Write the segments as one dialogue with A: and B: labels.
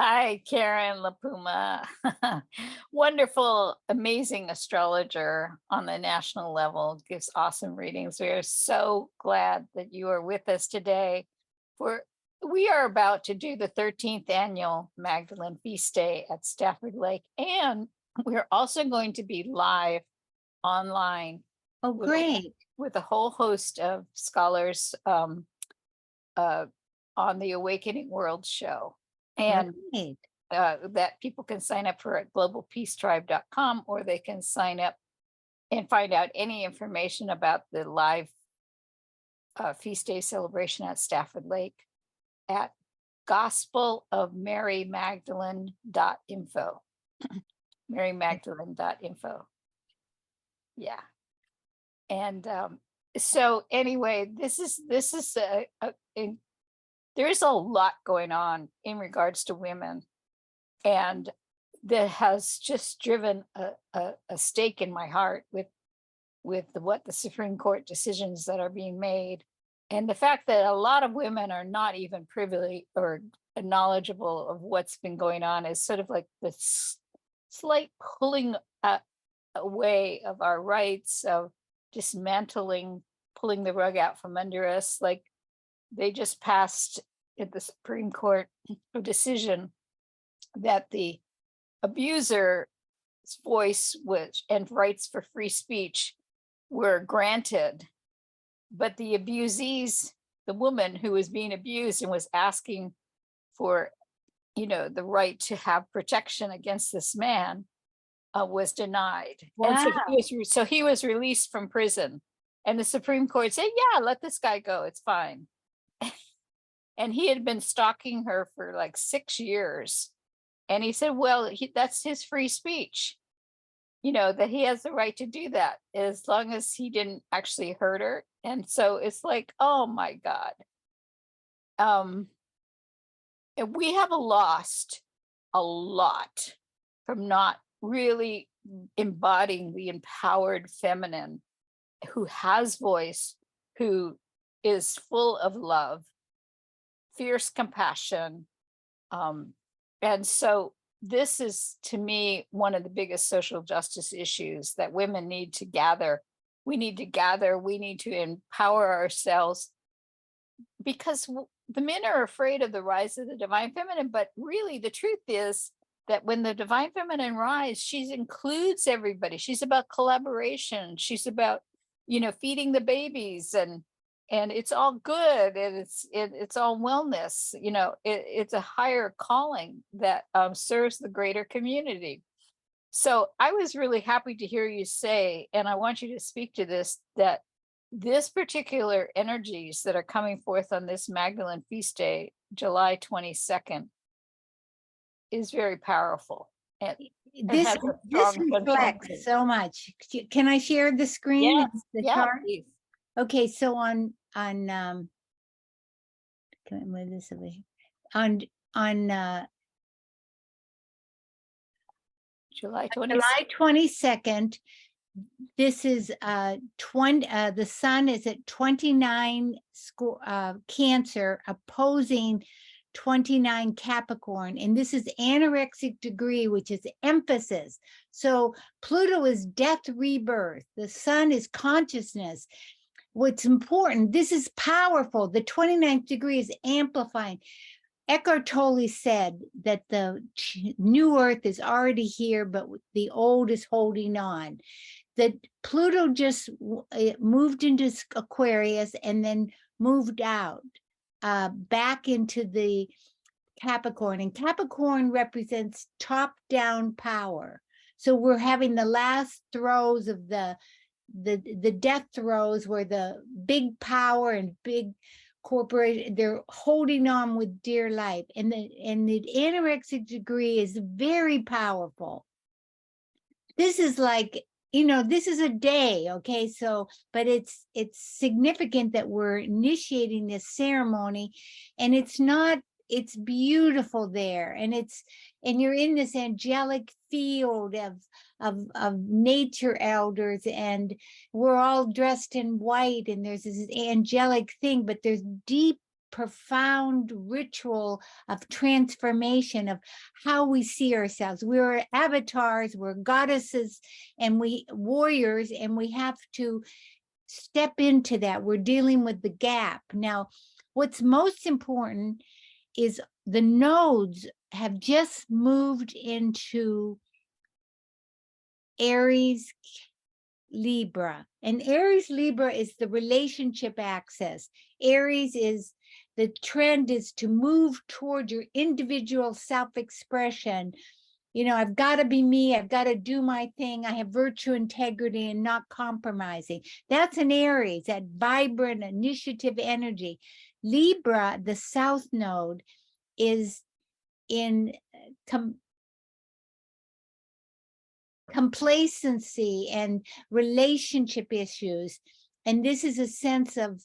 A: Hi, Karen La Puma. Wonderful, amazing astrologer on the national level, gives awesome readings. We are so glad that you are with us today. For we are about to do the 13th annual Magdalene Feast Day at Stafford Lake, and we're also going to be live online
B: Oh,
A: with
B: great.
A: with a whole host of scholars uh, on the Awakening World show. And
B: Great.
A: that people can sign up for at globalpeacetribe.com, or they can sign up and find out any information about the live feast day celebration at Stafford Lake at gospelofmarymagdalene.info. marymagdalene.info. Yeah. And so anyway, there's a lot going on in regards to women, and that has just driven a stake in my heart with what the Supreme Court decisions that are being made, and the fact that a lot of women are not even privy or knowledgeable of what's been going on is sort of like this slight pulling away of our rights, of dismantling, pulling the rug out from under us. Like they just passed at the Supreme Court a decision that the abuser's voice was and rights for free speech were granted, but the abusees, the woman who was being abused and was asking for, the right to have protection against this man, was denied. And
B: Wow.
A: so he was released from prison. And the Supreme Court said, yeah, let this guy go. It's fine. And he had been stalking her for like 6 years. And he said, well, that's his free speech, that he has the right to do that as long as he didn't actually hurt her. And so it's like, oh my God. And we have lost a lot from not really embodying the empowered feminine who has voice, who is full of love, fierce compassion. And so this is, to me, one of the biggest social justice issues that women need to gather. We need to gather, we need to empower ourselves, because the men are afraid of the rise of the divine feminine. But really, the truth is that when the divine feminine rise, she includes everybody. She's about collaboration. She's about, feeding the babies, and it's all good, and it's all wellness. It's a higher calling that serves the greater community. So I was really happy to hear you say, and I want you to speak to this, that this particular energies that are coming forth on this Magdalene Feast Day, July 22nd, is very powerful. And
B: This
A: has a
B: this
A: strong
B: reflects so much. Can I share the screen?
A: Yes,
B: The
A: yeah,
B: chart?
A: please.
B: Okay, so on can I move this over here? On
A: July 20th.
B: July 22nd, this is 20 the sun is at 29 Cancer opposing 29 Capricorn, and this is anorexic degree, which is emphasis. So Pluto is death, rebirth. The sun is consciousness. What's important, this is powerful. The 29th degree is amplifying. Eckhart Tolle said that the new earth is already here, but the old is holding on. That Pluto just moved into Aquarius and then moved out back into the Capricorn, and Capricorn represents top-down power. So we're having the last throes of the death throes, where the big power and big corporate, they're holding on with dear life, and the anorexic degree is very powerful. This is like, this is a day, okay? So, but it's significant that we're initiating this ceremony, and it's beautiful there, and you're in this angelic field of nature elders, and we're all dressed in white, and there's this angelic thing, but there's deep profound ritual of transformation of how we see ourselves. We're avatars, we're goddesses, and we warriors, and we have to step into that. We're dealing with the gap. Now, what's most important is the nodes have just moved into Aries Libra, and Aries Libra is the relationship axis. Aries is the trend is to move toward your individual self-expression. You know, I've got to be me. I've got to do my thing. I have virtue, integrity, and not compromising. That's an Aries, that vibrant initiative energy. Libra, the south node, is in complacency and relationship issues. And this is a sense of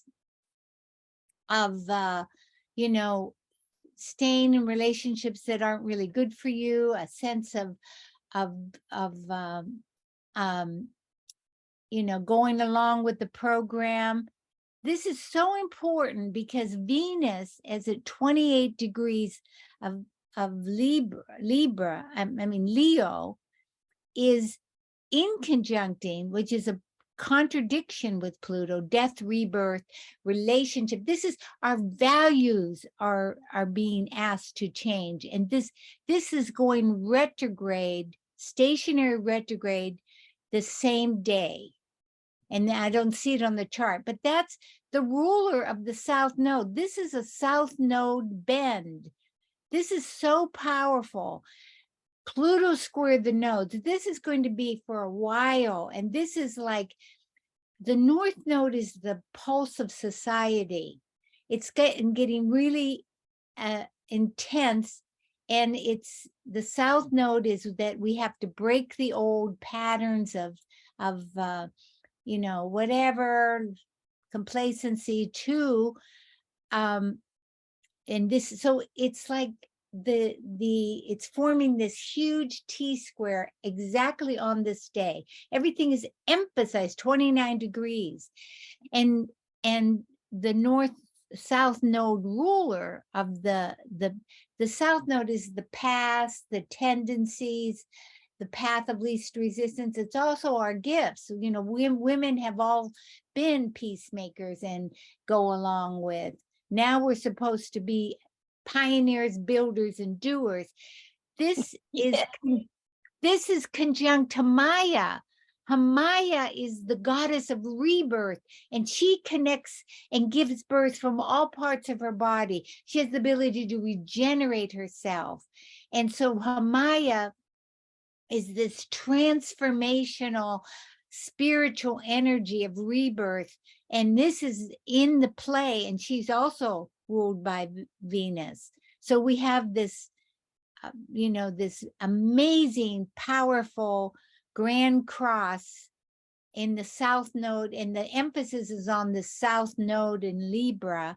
B: you know, staying in relationships that aren't really good for you, a sense of you know, going along with the program. This is so important because Venus is at 28 degrees of Libra, I mean Leo, is in conjuncting, which is a contradiction with Pluto, death, rebirth, relationship. This is our values are being asked to change. And this is going retrograde, stationary retrograde, the same day. And I don't see it on the chart, but that's the ruler of the south node. This is a south node bend. This is so powerful. Pluto squared the nodes. This is going to be for a while. And this is like, the north node is the pulse of society. It's getting really intense. And it's the south node is that we have to break the old patterns of you know, whatever, complacency to, and this, so it's like, it's forming this huge T square exactly on this day. Everything is emphasized 29 degrees, and the north south node ruler of the south node is the past, the tendencies, the path of least resistance. It's also our gifts. You know, women have all been peacemakers and go along with. Now we're supposed to be pioneers, builders, and doers. This is conjunct to Maya. Maya is the goddess of rebirth, and she connects and gives birth from all parts of her body. She has the ability to regenerate herself. And so Maya is this transformational spiritual energy of rebirth. And this is in the play, and she's also ruled by Venus. So we have this, you know, this amazing, powerful grand cross in the south node, and the emphasis is on the south node in Libra.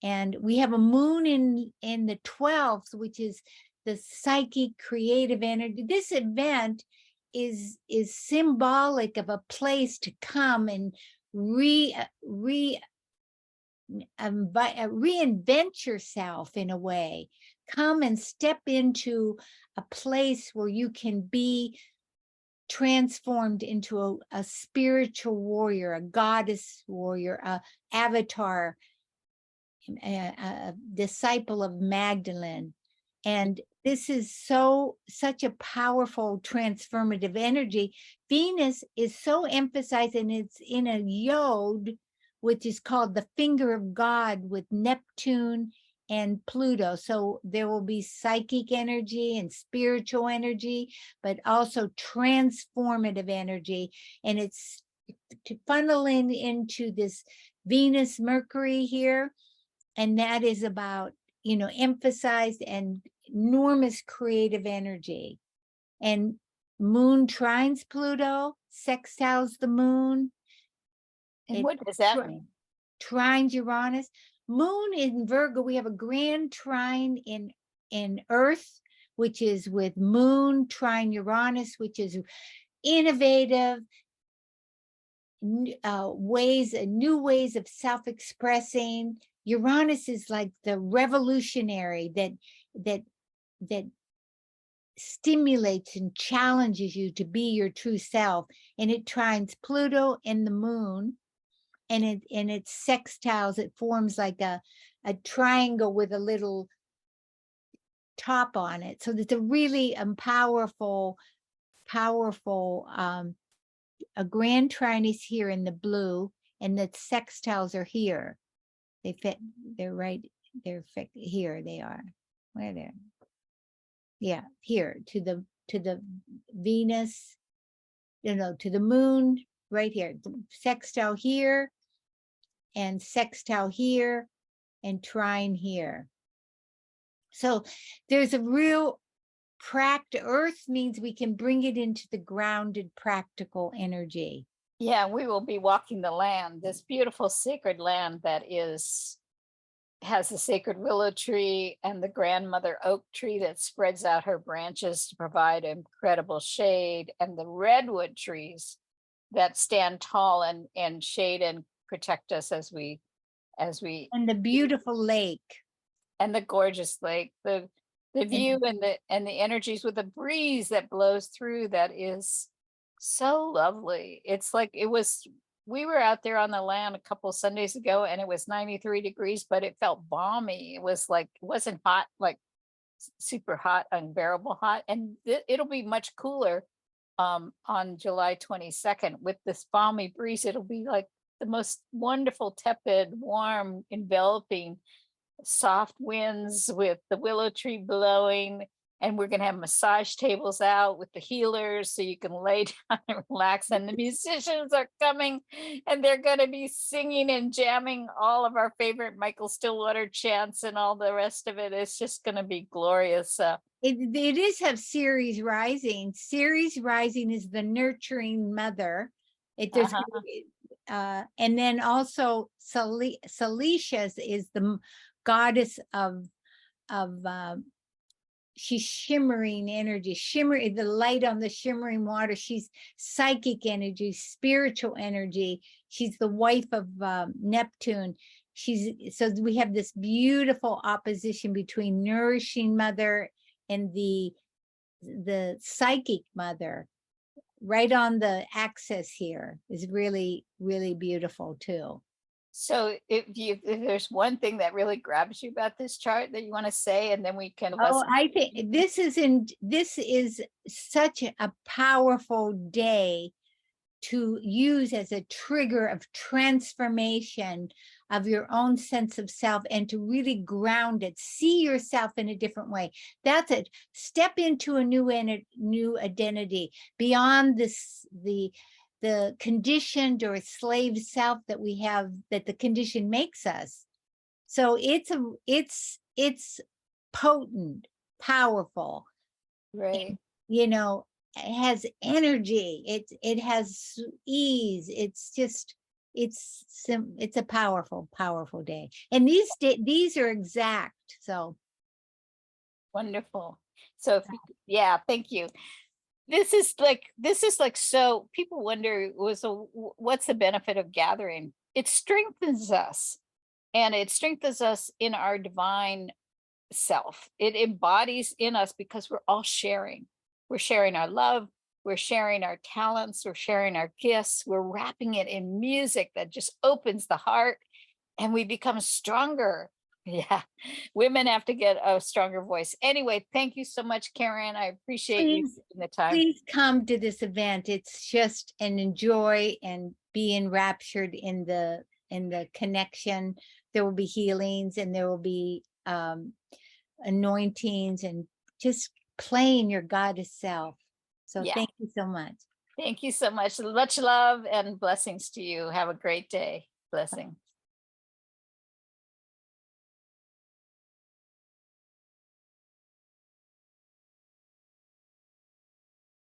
B: And we have a moon in the 12th, which is the psychic creative energy. This event is symbolic of a place to come and reinvent yourself in a way. Come and step into a place where you can be transformed into a spiritual warrior, a goddess warrior, a avatar, a disciple of Magdalene. And this is such a powerful transformative energy. Venus is so emphasized, and it's in a yod, which is called the finger of God, with Neptune and Pluto. So there will be psychic energy and spiritual energy, but also transformative energy. And it's funneling into this Venus Mercury here. And that is about, you know, emphasized and enormous creative energy. And moon trines Pluto, sextiles the moon.
A: And what does that mean?
B: Trines Uranus. Moon in Virgo, we have a grand trine in Earth, which is with moon trine Uranus, which is innovative new ways of self-expressing, Uranus is like the revolutionary that stimulates and challenges you to be your true self. And it trines Pluto and the moon, and it sextiles, it forms like a triangle with a little top on it. So it's a really powerful, a grand trine is here in the blue, and the sextiles are here. They're right, here they are. Where they're, yeah, here to the Venus, to the moon, right here. Sextile here, and sextile here, and trine here. So there's a real Earth means we can bring it into the grounded, practical energy.
A: Yeah, we will be walking the land, this beautiful sacred land that has the sacred willow tree and the grandmother oak tree that spreads out her branches to provide incredible shade, and the redwood trees that stand tall and shade and protect us as we
B: And the beautiful lake.
A: and the gorgeous lake, the view and the energies with the breeze that blows through, that is so lovely. It's like we were out there on the land a couple Sundays ago, and it was 93 degrees, but it felt balmy. It was like, it wasn't hot, like super hot, unbearable hot. And it'll be much cooler on July 22nd with this balmy breeze. It'll be like the most wonderful, tepid, warm, enveloping, soft winds with the willow tree blowing. And we're going to have massage tables out with the healers so you can lay down and relax. And the musicians are coming, and they're going to be singing and jamming all of our favorite Michael Stillwater chants, and all the rest of it. It's just going to be glorious.
B: It is have Ceres rising. Ceres rising is the nurturing mother. And then also Salicia's is the goddess of she's shimmering energy, the light on the shimmering water. She's psychic energy, spiritual energy. She's the wife of Neptune. So we have this beautiful opposition between nourishing mother and the psychic mother, right on the axis here. Is really, really beautiful too.
A: So if there's one thing that really grabs you about this chart that you want to say, and then we can.
B: I think this is such a powerful day to use as a trigger of transformation of your own sense of self, and to really ground it, see yourself in a different way. That's it. Step into a new identity beyond the conditioned or slave self that we have, that the condition makes us. So it's potent, powerful,
A: Right.
B: it has energy, it has ease. It's a powerful day. And these are exact. So
A: Wonderful. So yeah, thank you. This is like, so people wonder, what's the benefit of gathering? It strengthens us, and it strengthens us in our divine self. It embodies in us, because we're all sharing. We're sharing our love, we're sharing our talents, we're sharing our gifts, we're wrapping it in music that just opens the heart, and we become stronger. Yeah, women have to get a stronger voice. Anyway, thank you so much, Karen. I appreciate you taking the time.
B: Please come to this event. It's just an enjoy and be enraptured in the connection. There will be healings, and there will be anointings, and just playing your goddess self. So
A: Yeah.
B: Thank you so much.
A: Thank you so much. Much love and blessings to you. Have a great day. Blessing.